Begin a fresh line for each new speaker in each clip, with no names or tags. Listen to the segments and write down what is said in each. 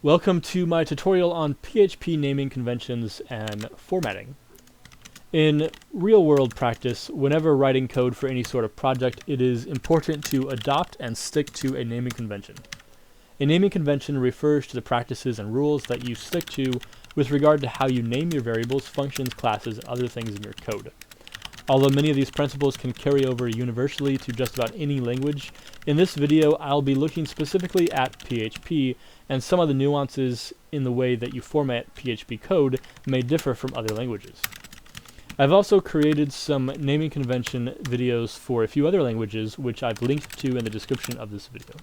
Welcome to my tutorial on PHP naming conventions and formatting. In real-world practice, whenever writing code for any sort of project, it is important to adopt and stick to a naming convention. A naming convention refers to the practices and rules that you stick to with regard to how you name your variables, functions, classes, and other things in your code. Although many of these principles can carry over universally to just about any language, in this video I'll be looking specifically at PHP, and some of the nuances in the way that you format PHP code may differ from other languages. I've also created some naming convention videos for a few other languages, which I've linked to in the description of this video.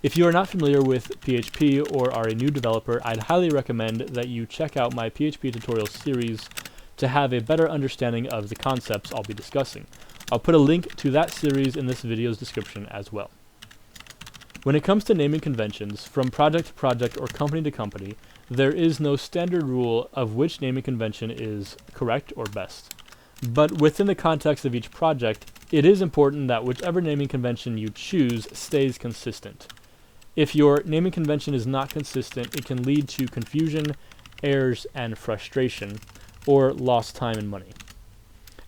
If you are not familiar with PHP or are a new developer, I'd highly recommend that you check out my PHP tutorial series to have a better understanding of the concepts I'll be discussing. I'll put a link to that series in this video's description as well. When it comes to naming conventions, from project to project or company to company, there is no standard rule of which naming convention is correct or best. But within the context of each project, it is important that whichever naming convention you choose stays consistent. If your naming convention is not consistent, it can lead to confusion, errors, and frustration, or lost time and money,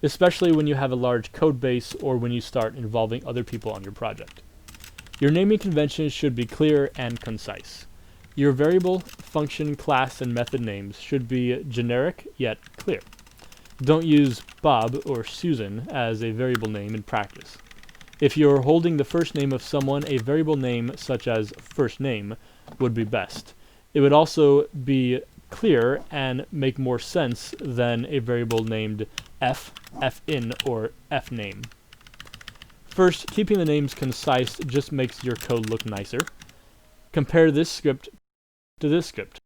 especially when you have a large code base or when you start involving other people on your project. Your naming conventions should be clear and concise. Your variable, function, class, and method names should be generic yet clear. Don't use Bob or Susan as a variable name in practice. If you're holding the first name of someone, a variable name such as first name would be best. It would also be clear and make more sense than a variable named fin, or fname. First, keeping the names concise just makes your code look nicer. Compare this script to this script.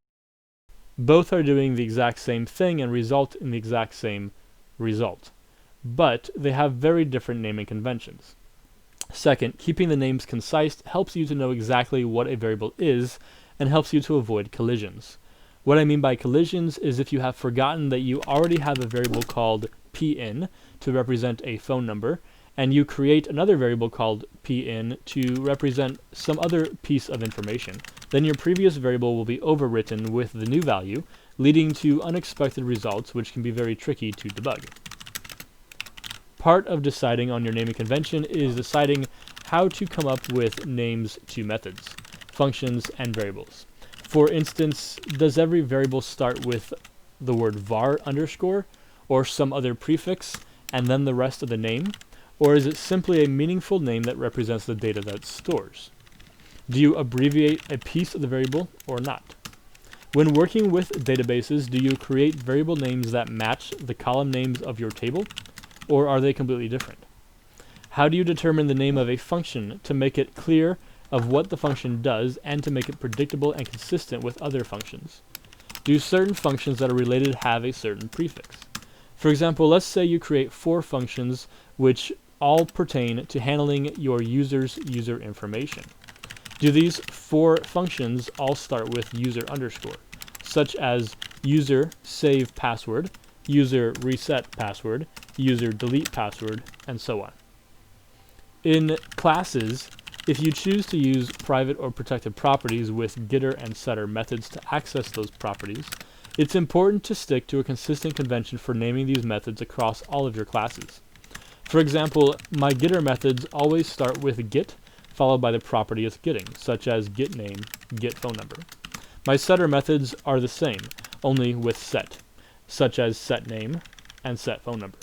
Both are doing the exact same thing and result in the exact same result, but they have very different naming conventions. Second, keeping the names concise helps you to know exactly what a variable is and helps you to avoid collisions. What I mean by collisions is if you have forgotten that you already have a variable called pin to represent a phone number, and you create another variable called pin to represent some other piece of information, then your previous variable will be overwritten with the new value, leading to unexpected results which can be very tricky to debug. Part of deciding on your naming convention is deciding how to come up with names to methods, functions, and variables. For instance, does every variable start with the word var underscore or some other prefix and then the rest of the name? Or is it simply a meaningful name that represents the data that it stores? Do you abbreviate a piece of the variable or not? When working with databases, do you create variable names that match the column names of your table, or are they completely different? How do you determine the name of a function to make it clear of what the function does and to make it predictable and consistent with other functions? Do certain functions that are related have a certain prefix? For example, let's say you create 4 functions which all pertain to handling your user's user information. Do these 4 functions all start with user underscore, such as user save password, user reset password, user delete password, and so on? In classes, if you choose to use private or protected properties with getter and setter methods to access those properties, it's important to stick to a consistent convention for naming these methods across all of your classes. For example, my getter methods always start with get, followed by the property it's getting, such as getName, getPhoneNumber. My setter methods are the same, only with set, such as setName and setPhoneNumber.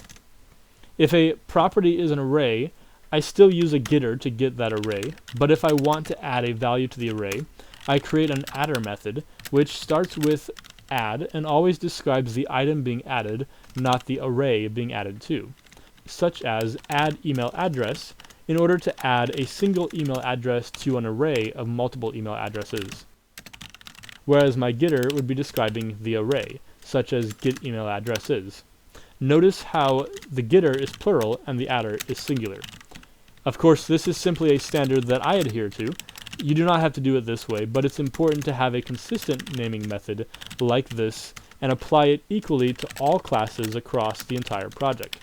If a property is an array, I still use a getter to get that array, but if I want to add a value to the array, I create an adder method, which starts with add and always describes the item being added, not the array being added to, such as add email address in order to add a single email address to an array of multiple email addresses, whereas my getter would be describing the array, such as get email addresses. Notice how the getter is plural and the adder is singular. Of course, this is simply a standard that I adhere to. You do not have to do it this way, but it's important to have a consistent naming method like this and apply it equally to all classes across the entire project.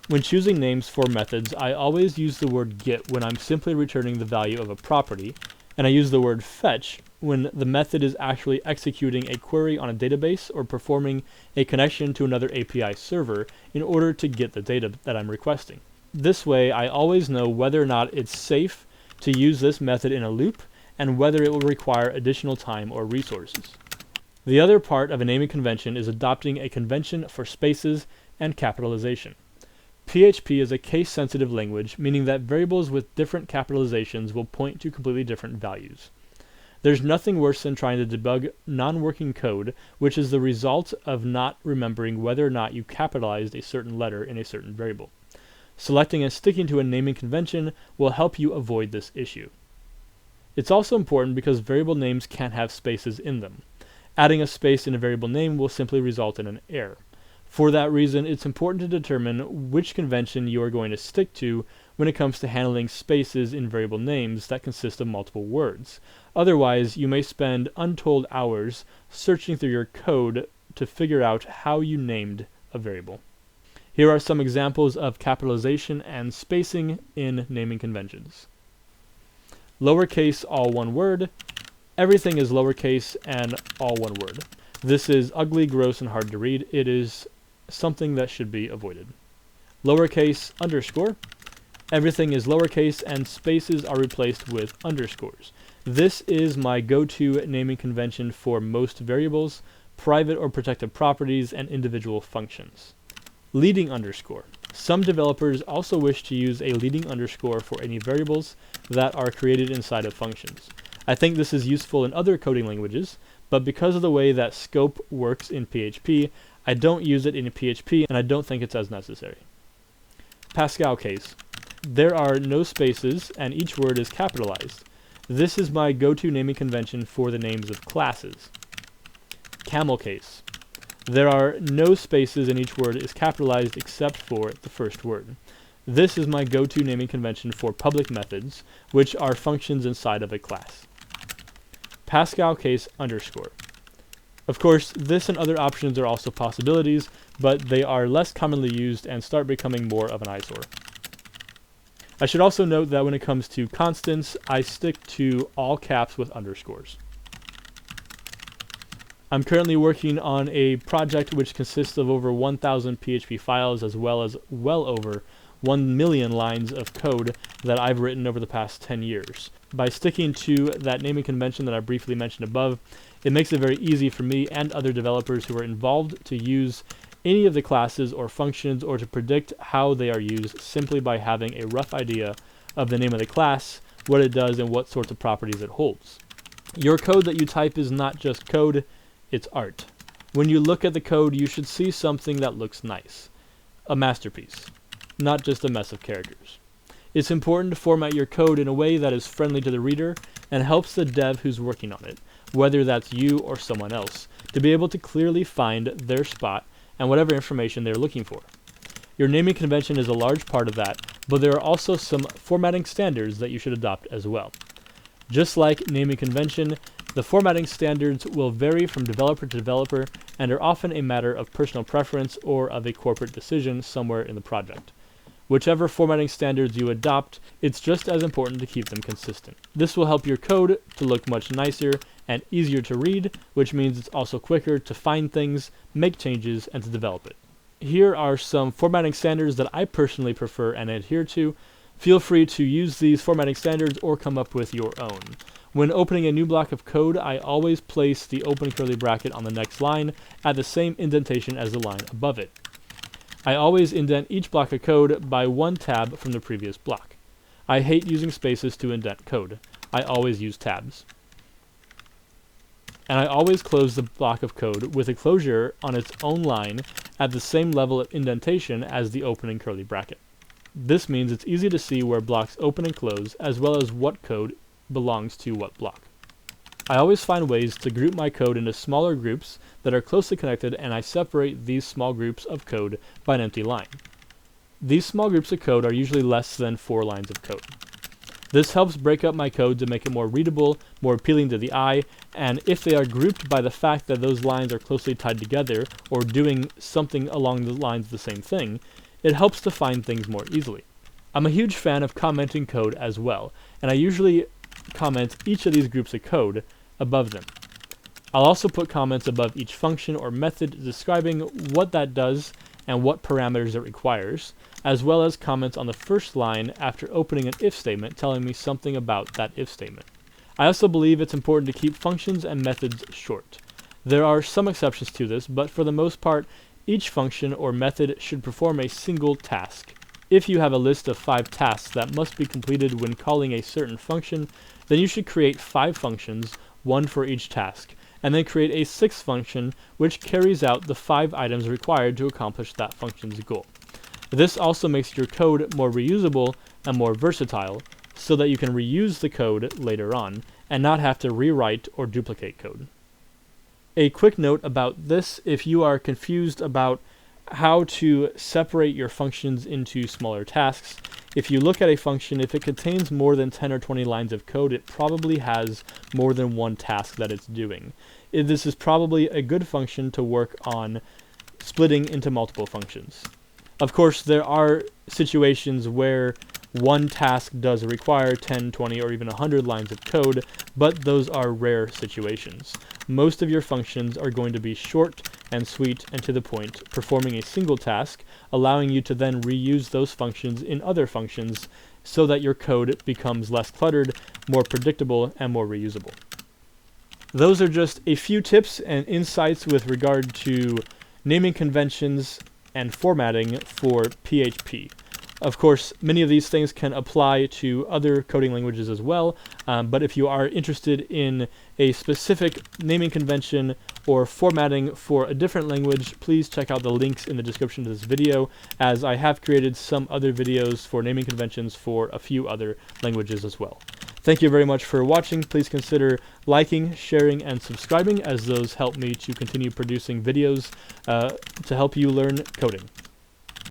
When choosing names for methods, I always use the word get when I'm simply returning the value of a property, And I use the word fetch when the method is actually executing a query on a database or performing a connection to another API server in order to get the data that I'm requesting. This way, I always know whether or not it's safe to use this method in a loop and whether it will require additional time or resources. The other part of a naming convention is adopting a convention for spaces and capitalization. PHP is a case-sensitive language, meaning that variables with different capitalizations will point to completely different values. There's nothing worse than trying to debug non-working code, which is the result of not remembering whether or not you capitalized a certain letter in a certain variable. Selecting and sticking to a naming convention will help you avoid this issue. It's also important because variable names can't have spaces in them. Adding a space in a variable name will simply result in an error. For that reason, it's important to determine which convention you are going to stick to when it comes to handling spaces in variable names that consist of multiple words. Otherwise, you may spend untold hours searching through your code to figure out how you named a variable. Here are some examples of capitalization and spacing in naming conventions. Lowercase, all one word. Everything is lowercase and all one word. This is ugly, gross, and hard to read. It is something that should be avoided. Lowercase underscore. Everything is lowercase and spaces are replaced with underscores. This is my go-to naming convention for most variables, private or protected properties, and individual functions. Leading underscore. Some developers also wish to use a leading underscore for any variables that are created inside of functions. I think this is useful in other coding languages, but because of the way that scope works in PHP, I don't use it in PHP and I don't think it's as necessary. Pascal case. There are no spaces and each word is capitalized. This is my go-to naming convention for the names of classes. Camel case. There are no spaces and each word is capitalized except for the first word. This is my go-to naming convention for public methods, which are functions inside of a class. Pascal case underscore. Of course, this and other options are also possibilities, but they are less commonly used and start becoming more of an eyesore. I should also note that when it comes to constants, I stick to all caps with underscores. I'm currently working on a project which consists of over 1,000 PHP files as well as well over 1 million lines of code that I've written over the past 10 years. By sticking to that naming convention that I briefly mentioned above, it makes it very easy for me and other developers who are involved to use any of the classes or functions or to predict how they are used simply by having a rough idea of the name of the class, what it does, and what sorts of properties it holds. Your code that you type is not just code, it's art. When you look at the code, you should see something that looks nice. A masterpiece, not just a mess of characters. It's important to format your code in a way that is friendly to the reader and helps the dev who's working on it, whether that's you or someone else, to be able to clearly find their spot and whatever information they're looking for. Your naming convention is a large part of that, but there are also some formatting standards that you should adopt as well. Just like naming convention, the formatting standards will vary from developer to developer and are often a matter of personal preference or of a corporate decision somewhere in the project. Whichever formatting standards you adopt, it's just as important to keep them consistent. This will help your code to look much nicer and easier to read, which means it's also quicker to find things, make changes, and to develop it. Here are some formatting standards that I personally prefer and adhere to. Feel free to use these formatting standards or come up with your own. When opening a new block of code, I always place the open curly bracket on the next line at the same indentation as the line above it. I always indent each block of code by one tab from the previous block. I hate using spaces to indent code. I always use tabs. And I always close the block of code with a closure on its own line at the same level of indentation as the opening curly bracket. This means it's easy to see where blocks open and close, as well as what code belongs to what block. I always find ways to group my code into smaller groups that are closely connected, and I separate these small groups of code by an empty line. These small groups of code are usually less than 4 lines of code. This helps break up my code to make it more readable, more appealing to the eye, and if they are grouped by the fact that those lines are closely tied together or doing something along the lines of the same thing, it helps to find things more easily. I'm a huge fan of commenting code as well, and I usually comment each of these groups of code above them. I'll also put comments above each function or method describing what that does and what parameters it requires, as well as comments on the first line after opening an if statement telling me something about that if statement. I also believe it's important to keep functions and methods short. There are some exceptions to this, but for the most part, each function or method should perform a single task. If you have a list of 5 tasks that must be completed when calling a certain function, then you should create 5 functions, one for each task, and then create a 6th function which carries out the 5 items required to accomplish that function's goal. This also makes your code more reusable and more versatile, so that you can reuse the code later on and not have to rewrite or duplicate code. A quick note about this: if you are confused about how to separate your functions into smaller tasks, if you look at a function, if it contains more than 10 or 20 lines of code, it probably has more than one task that it's doing. This is probably a good function to work on splitting into multiple functions. Of course, there are situations where one task does require 10, 20, or even 100 lines of code, but those are rare situations. Most of your functions are going to be short and sweet and to the point, performing a single task, allowing you to then reuse those functions in other functions so that your code becomes less cluttered, more predictable, and more reusable. Those are just a few tips and insights with regard to naming conventions and formatting for PHP. Of course, many of these things can apply to other coding languages as well, but if you are interested in a specific naming convention or formatting for a different language, please check out the links in the description of this video, as I have created some other videos for naming conventions for a few other languages as well. Thank you very much for watching. Please consider liking, sharing, and subscribing, as those help me to continue producing videos to help you learn coding.